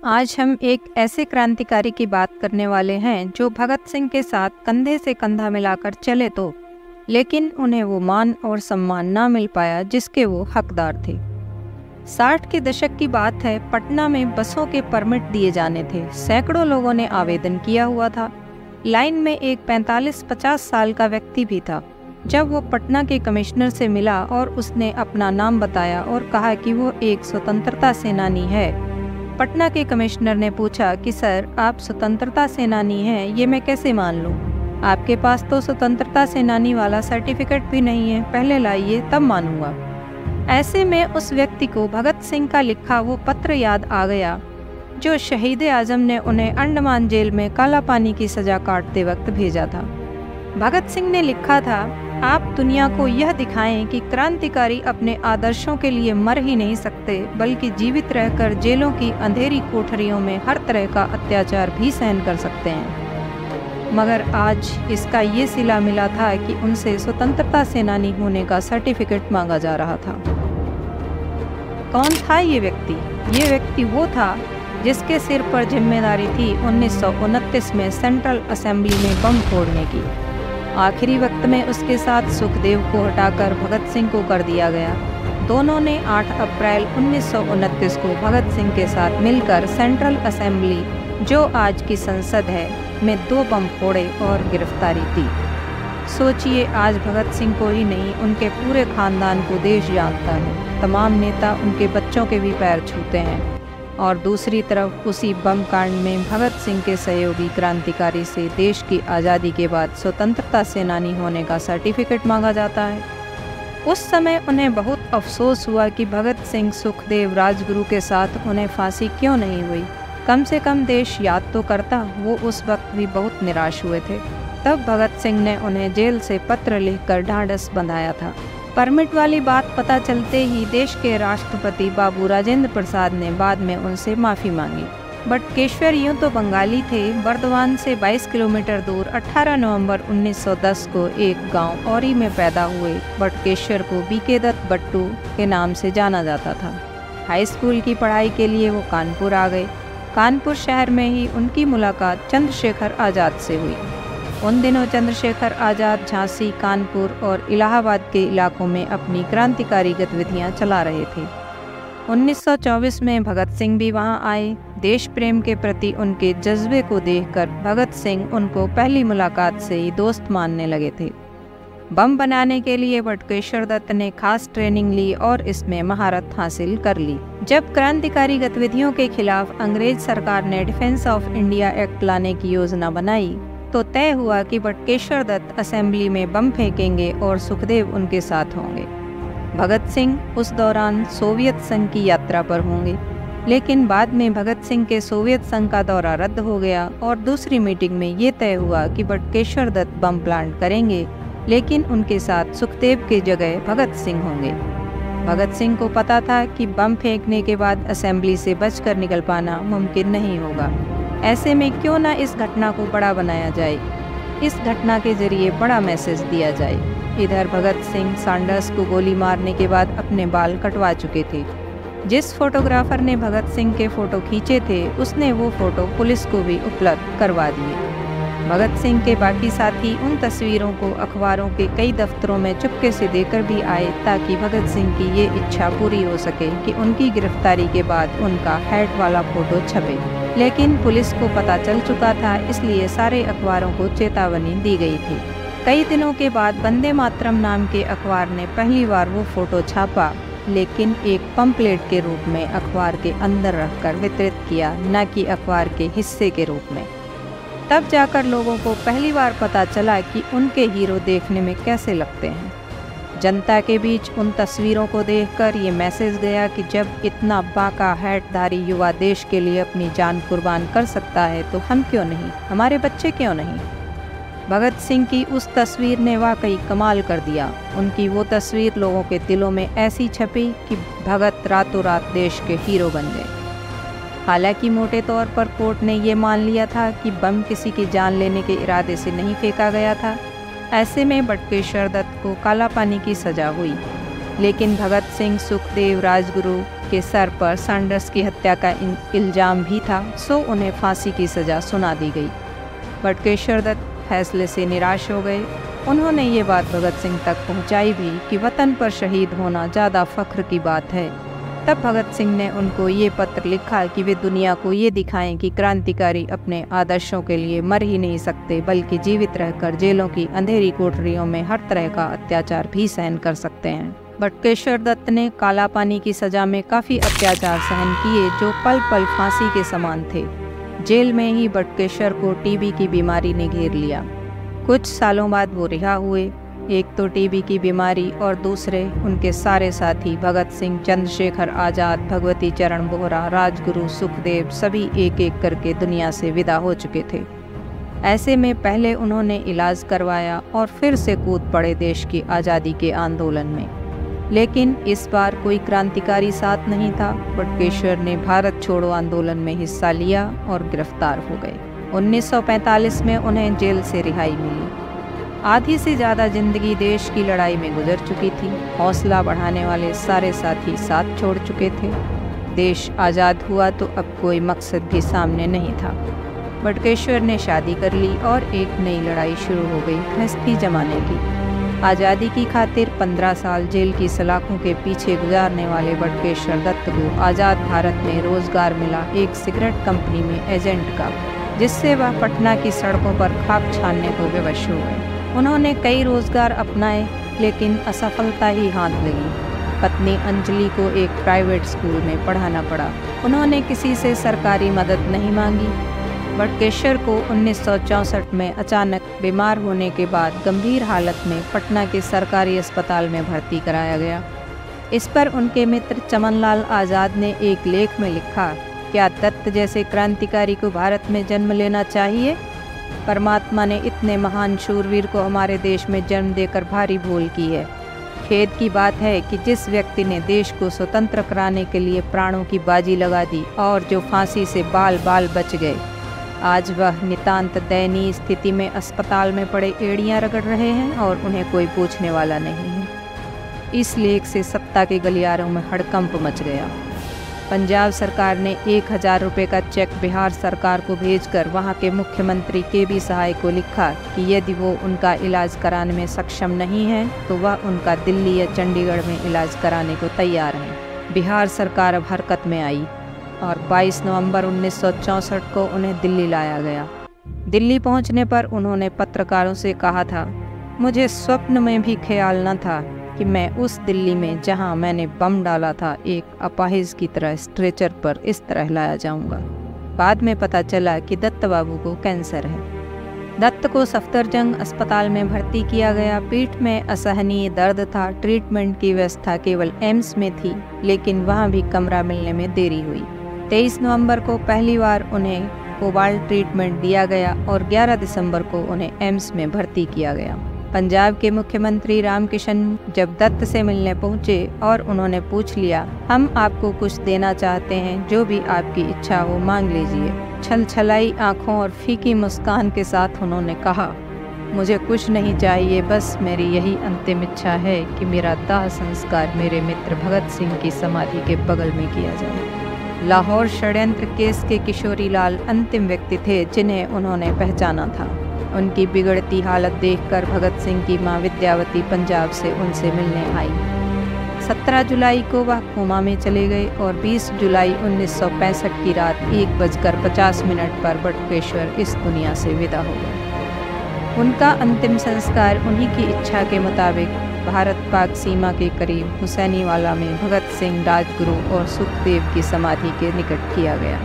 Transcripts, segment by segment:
आज हम एक ऐसे क्रांतिकारी की बात करने वाले हैं जो भगत सिंह के साथ कंधे से कंधा मिलाकर चले तो, लेकिन उन्हें वो मान और सम्मान ना मिल पाया जिसके वो हकदार थे। 60 के दशक की बात है। पटना में बसों के परमिट दिए जाने थे। सैकड़ों लोगों ने आवेदन किया हुआ था। लाइन में एक 45-50 साल का व्यक्ति भी था। जब वो पटना के कमिश्नर से मिला और उसने अपना नाम बताया और कहा कि वो एक स्वतंत्रता सेनानी है, पटना के कमिश्नर ने पूछा कि सर, आप स्वतंत्रता सेनानी हैं, ये मैं कैसे मान लूँ? आपके पास तो स्वतंत्रता सेनानी वाला सर्टिफिकेट भी नहीं है, पहले लाइए तब मानूंगा। ऐसे में उस व्यक्ति को भगत सिंह का लिखा वो पत्र याद आ गया जो शहीद आजम ने उन्हें अंडमान जेल में काला पानी की सजा काटते वक्त भेजा था। भगत सिंह ने लिखा था, आप दुनिया को यह दिखाएं कि क्रांतिकारी अपने आदर्शों के लिए मर ही नहीं सकते, बल्कि जीवित रहकर जेलों की अंधेरी कोठरियों में हर तरह का अत्याचार भी सहन कर सकते हैं। मगर आज इसका ये सिला मिला था कि उनसे स्वतंत्रता सेनानी होने का सर्टिफिकेट मांगा जा रहा था। कौन था ये व्यक्ति? ये व्यक्ति वो था जिसके सिर पर जिम्मेदारी थी 1929 में सेंट्रल असेंबली में बम फोड़ने की। आखिरी वक्त में उसके साथ सुखदेव को हटाकर भगत सिंह को कर दिया गया। दोनों ने 8 अप्रैल 1929 को भगत सिंह के साथ मिलकर सेंट्रल असेंबली, जो आज की संसद है, में 2 बम फोड़े और गिरफ्तारी दी। सोचिए, आज भगत सिंह को ही नहीं, उनके पूरे खानदान को देश जानता है। तमाम नेता उनके बच्चों के भी पैर छूते हैं। और दूसरी तरफ उसी बम कांड में भगत सिंह के सहयोगी क्रांतिकारी से देश की आज़ादी के बाद स्वतंत्रता सेनानी होने का सर्टिफिकेट मांगा जाता है। उस समय उन्हें बहुत अफसोस हुआ कि भगत सिंह, सुखदेव, राजगुरु के साथ उन्हें फांसी क्यों नहीं हुई। कम से कम देश याद तो करता। वो उस वक्त भी बहुत निराश हुए थे। तब भगत सिंह ने उन्हें जेल से पत्र लिखकर ढांढस बंधाया था। परमिट वाली बात पता चलते ही देश के राष्ट्रपति बाबू राजेंद्र प्रसाद ने बाद में उनसे माफ़ी मांगी। बटकेश्वर यूँ तो बंगाली थे। बर्दवान से 22 किलोमीटर दूर 18 नवंबर 1910 को एक गांव औरी में पैदा हुए बटकेश्वर को बीके दत्त बट्टू के नाम से जाना जाता था। हाई स्कूल की पढ़ाई के लिए वो कानपुर आ गए। कानपुर शहर में ही उनकी मुलाकात चंद्रशेखर आज़ाद से हुई। उन दिनों चंद्रशेखर आज़ाद झांसी, कानपुर और इलाहाबाद के इलाकों में अपनी क्रांतिकारी गतिविधियां चला रहे थे। 1924 में भगत सिंह भी वहां आए। देश प्रेम के प्रति उनके जज्बे को देखकर भगत सिंह उनको पहली मुलाकात से ही दोस्त मानने लगे थे। बम बनाने के लिए बटुकेश्वर दत्त ने खास ट्रेनिंग ली और इसमें महारत हासिल कर ली। जब क्रांतिकारी गतिविधियों के खिलाफ अंग्रेज सरकार ने डिफेंस ऑफ इंडिया एक्ट लाने की योजना बनाई तो तय हुआ कि बटुकेश्वर दत्त असेंबली में बम फेंकेंगे और सुखदेव उनके साथ होंगे। भगत सिंह उस दौरान सोवियत संघ की यात्रा पर होंगे, लेकिन बाद में भगत सिंह के सोवियत संघ का दौरा रद्द हो गया और दूसरी मीटिंग में ये तय हुआ कि बटुकेश्वर दत्त बम प्लांट करेंगे, लेकिन उनके साथ सुखदेव की जगह भगत सिंह होंगे। भगत सिंह को पता था कि बम फेंकने के बाद असेंबली से बचकर निकल पाना मुमकिन नहीं होगा। ऐसे में क्यों ना इस घटना को बड़ा बनाया जाए, इस घटना के जरिए बड़ा मैसेज दिया जाए। इधर भगत सिंह सैंडर्स को गोली मारने के बाद अपने बाल कटवा चुके थे। जिस फोटोग्राफर ने भगत सिंह के फ़ोटो खींचे थे उसने वो फ़ोटो पुलिस को भी उपलब्ध करवा दिए। भगत सिंह के बाकी साथी उन तस्वीरों को अखबारों के कई दफ्तरों में चुपके से देकर भी आए ताकि भगत सिंह की ये इच्छा पूरी हो सके कि उनकी गिरफ्तारी के बाद उनका हैट वाला फ़ोटो छपे। लेकिन पुलिस को पता चल चुका था, इसलिए सारे अखबारों को चेतावनी दी गई थी। कई दिनों के बाद वंदे मातरम नाम के अखबार ने पहली बार वो फ़ोटो छापा, लेकिन एक पंपलेट के रूप में अखबार के अंदर रखकर वितरित किया, न कि अखबार के हिस्से के रूप में। तब जाकर लोगों को पहली बार पता चला कि उनके हीरो देखने में कैसे लगते हैं। जनता के बीच उन तस्वीरों को देखकर ये मैसेज गया कि जब इतना बाका हैटधारी युवा देश के लिए अपनी जान कुर्बान कर सकता है तो हम क्यों नहीं, हमारे बच्चे क्यों नहीं। भगत सिंह की उस तस्वीर ने वाकई कमाल कर दिया। उनकी वो तस्वीर लोगों के दिलों में ऐसी छपी कि भगत रातों रात देश के हीरो बन गए। हालांकि मोटे तौर पर कोर्ट ने ये मान लिया था कि बम किसी की जान लेने के इरादे से नहीं फेंका गया था। ऐसे में बटुकेश्वर दत्त को काला पानी की सज़ा हुई, लेकिन भगत सिंह, सुखदेव, राजगुरु के सर पर सैंडर्स की हत्या का इल्ज़ाम भी था, सो उन्हें फांसी की सज़ा सुना दी गई। बटुकेश्वर दत्त फैसले से निराश हो गए। उन्होंने ये बात भगत सिंह तक पहुंचाई भी कि वतन पर शहीद होना ज़्यादा फ़ख्र की बात है। तब भगत सिंह ने उनको ये पत्र लिखा कि वे दुनिया को ये दिखाएं कि क्रांतिकारी अपने आदर्शों के लिए मर ही नहीं सकते, बल्कि जीवित रहकर जेलों की अंधेरी कोठरियों में हर तरह का अत्याचार भी सहन कर सकते हैं। बटुकेश्वर दत्त ने काला पानी की सज़ा में काफ़ी अत्याचार सहन किए, जो पल पल फांसी के समान थे। जेल में ही बटुकेश्वर को टीबी की बीमारी ने घेर लिया। कुछ सालों बाद वो रिहा हुए। एक तो टीबी की बीमारी और दूसरे उनके सारे साथी भगत सिंह, चंद्रशेखर आज़ाद, भगवती चरण बोहरा, राजगुरु, सुखदेव सभी एक एक करके दुनिया से विदा हो चुके थे। ऐसे में पहले उन्होंने इलाज करवाया और फिर से कूद पड़े देश की आज़ादी के आंदोलन में। लेकिन इस बार कोई क्रांतिकारी साथ नहीं था। बटुकेश्वर ने भारत छोड़ो आंदोलन में हिस्सा लिया और गिरफ्तार हो गए। 1945 में उन्हें जेल से रिहाई मिली। आधी से ज़्यादा जिंदगी देश की लड़ाई में गुजर चुकी थी। हौसला बढ़ाने वाले सारे साथी साथ छोड़ चुके थे। देश आज़ाद हुआ तो अब कोई मकसद भी सामने नहीं था। बटुकेश्वर ने शादी कर ली और एक नई लड़ाई शुरू हो गई गृहस्थी जमाने की। आज़ादी की खातिर 15 साल जेल की सलाखों के पीछे गुजारने वाले बटुकेश्वर दत्त को आज़ाद भारत में रोज़गार मिला एक सिगरेट कंपनी में एजेंट का, जिससे वह पटना की सड़कों पर खाक छानने को विवश हो गए। उन्होंने कई रोज़गार अपनाए, लेकिन असफलता ही हाथ लगी। पत्नी अंजलि को एक प्राइवेट स्कूल में पढ़ाना पड़ा। उन्होंने किसी से सरकारी मदद नहीं मांगी। बटुकेश्वर को 1964 में अचानक बीमार होने के बाद गंभीर हालत में पटना के सरकारी अस्पताल में भर्ती कराया गया। इस पर उनके मित्र चमनलाल आज़ाद ने एक लेख में लिखा, क्या दत्त जैसे क्रांतिकारी को भारत में जन्म लेना चाहिए? परमात्मा ने इतने महान शूरवीर को हमारे देश में जन्म देकर भारी भूल की है। खेद की बात है कि जिस व्यक्ति ने देश को स्वतंत्र कराने के लिए प्राणों की बाजी लगा दी और जो फांसी से बाल बाल बच गए, आज वह नितांत दयनीय स्थिति में अस्पताल में पड़े एड़ियां रगड़ रहे हैं और उन्हें कोई पूछने वाला नहीं है। इस लेख से सत्ता के गलियारों में हड़कंप मच गया। पंजाब सरकार ने 1000 रुपये का चेक बिहार सरकार को भेजकर वहां के मुख्यमंत्री के.बी. सहाय को लिखा कि यदि वो उनका इलाज कराने में सक्षम नहीं है तो वह उनका दिल्ली या चंडीगढ़ में इलाज कराने को तैयार है। बिहार सरकार अब हरकत में आई और 22 नवंबर 1964 को उन्हें दिल्ली लाया गया। दिल्ली पहुंचने पर उन्होंने पत्रकारों से कहा था, मुझे स्वप्न में भी ख्याल न था कि मैं उस दिल्ली में जहां मैंने बम डाला था एक अपाहिज की तरह स्ट्रेचर पर इस तरह लाया जाऊंगा। बाद में पता चला कि दत्त बाबू को कैंसर है। दत्त को सफदरजंग अस्पताल में भर्ती किया गया। पीठ में असहनीय दर्द था। ट्रीटमेंट की व्यवस्था केवल एम्स में थी, लेकिन वहां भी कमरा मिलने में देरी हुई। 23 नवंबर को पहली बार उन्हें कोबाल्ट ट्रीटमेंट दिया गया और 11 दिसंबर को उन्हें एम्स में भर्ती किया गया। पंजाब के मुख्यमंत्री रामकिशन जब दत्त से मिलने पहुंचे और उन्होंने पूछ लिया, हम आपको कुछ देना चाहते हैं, जो भी आपकी इच्छा हो मांग लीजिए। छलछलाई आंखों और फीकी मुस्कान के साथ उन्होंने कहा, मुझे कुछ नहीं चाहिए, बस मेरी यही अंतिम इच्छा है कि मेरा दाह संस्कार मेरे मित्र भगत सिंह की समाधि के बगल में किया जाए। लाहौर षड्यंत्र केस के किशोरी लाल अंतिम व्यक्ति थे जिन्हें उन्होंने पहचाना था। उनकी बिगड़ती हालत देखकर भगत सिंह की मां विद्यावती पंजाब से उनसे मिलने आई। 17 जुलाई को वह कोमा में चले गए और 20 जुलाई 1965 की रात 1:50 पर बटुकेश्वर इस दुनिया से विदा हो गए। उनका अंतिम संस्कार उन्हीं की इच्छा के मुताबिक भारत पाक सीमा के करीब हुसैनीवाला में भगत सिंह, राजगुरु और सुखदेव की समाधि के निकट किया गया।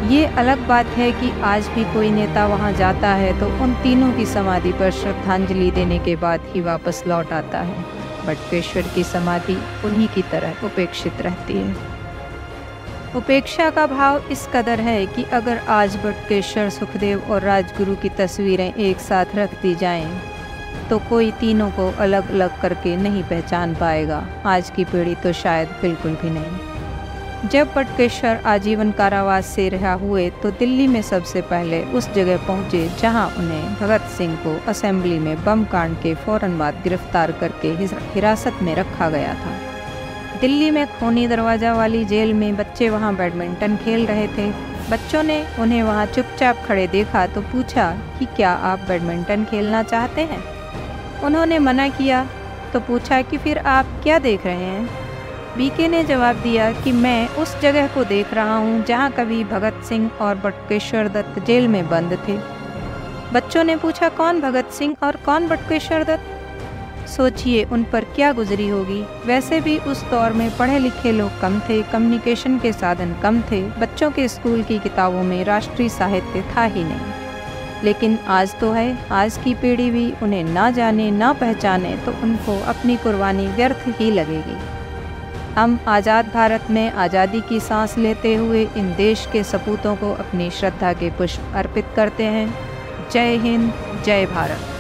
ये अलग बात है कि आज भी कोई नेता वहां जाता है तो उन तीनों की समाधि पर श्रद्धांजलि देने के बाद ही वापस लौट आता है। बटुकेश्वर की समाधि उन्हीं की तरह उपेक्षित रहती है। उपेक्षा का भाव इस कदर है कि अगर आज बटुकेश्वर, सुखदेव और राजगुरु की तस्वीरें एक साथ रख दी जाएं, तो कोई तीनों को अलग अलग करके नहीं पहचान पाएगा। आज की पीढ़ी तो शायद बिल्कुल भी नहीं। जब बटुकेश्वर आजीवन कारावास से रिहा हुए तो दिल्ली में सबसे पहले उस जगह पहुंचे जहां उन्हें भगत सिंह को असेंबली में बम कांड के फौरन बाद गिरफ्तार करके हिरासत में रखा गया था। दिल्ली में खूनी दरवाज़ा वाली जेल में बच्चे वहाँ बैडमिंटन खेल रहे थे। बच्चों ने उन्हें वहाँ चुपचाप खड़े देखा तो पूछा कि क्या आप बैडमिंटन खेलना चाहते हैं। उन्होंने मना किया तो पूछा कि फिर आप क्या देख रहे हैं। बीके ने जवाब दिया कि मैं उस जगह को देख रहा हूँ जहाँ कभी भगत सिंह और बटुकेश्वर दत्त जेल में बंद थे। बच्चों ने पूछा, कौन भगत सिंह और कौन बटुकेश्वर दत्त? सोचिए उन पर क्या गुजरी होगी। वैसे भी उस दौर में पढ़े लिखे लोग कम थे, कम्युनिकेशन के साधन कम थे, बच्चों के स्कूल की किताबों में राष्ट्रीय साहित्य था ही नहीं। लेकिन आज तो है, आज की पीढ़ी भी उन्हें ना जाने ना पहचाने तो उनको अपनी कुर्बानी व्यर्थ ही लगेगी। हम आज़ाद भारत में आज़ादी की सांस लेते हुए इन देश के सपूतों को अपनी श्रद्धा के पुष्प अर्पित करते हैं। जय हिंद, जय भारत।